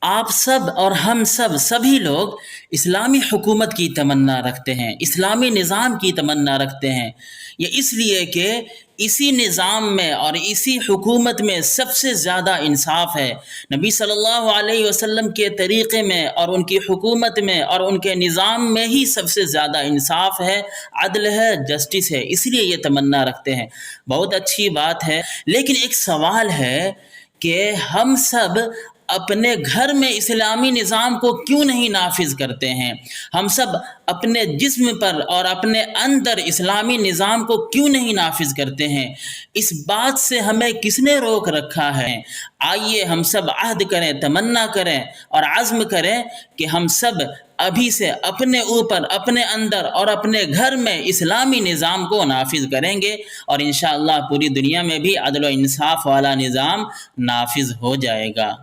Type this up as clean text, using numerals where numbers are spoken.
آپ سب اور ہم سب سبھی لوگ اسلامی حکومت کی تمنا رکھتے ہیں، اسلامی نظام کی تمنا رکھتے ہیں۔ یہ اس لیے کہ اسی نظام میں اور اسی حکومت میں سب سے زیادہ انصاف ہے۔ نبی صلی اللہ علیہ وسلم کے طریقے میں اور ان کی حکومت میں اور ان کے نظام میں ہی سب سے زیادہ انصاف ہے، عدل ہے، جسٹس ہے، اس لیے یہ تمنا رکھتے ہیں۔ بہت اچھی بات ہے، لیکن ایک سوال ہے کہ ہم سب اپنے گھر میں اسلامی نظام کو کیوں نہیں نافذ کرتے ہیں؟ ہم سب اپنے جسم پر اور اپنے اندر اسلامی نظام کو کیوں نہیں نافذ کرتے ہیں؟ اس بات سے ہمیں کس نے روک رکھا ہے؟ آئیے ہم سب عہد کریں، تمنا کریں اور عزم کریں کہ ہم سب ابھی سے اپنے اوپر، اپنے اندر اور اپنے گھر میں اسلامی نظام کو نافذ کریں گے، اور انشاءاللہ پوری دنیا میں بھی عدل و انصاف والا نظام نافذ ہو جائے گا۔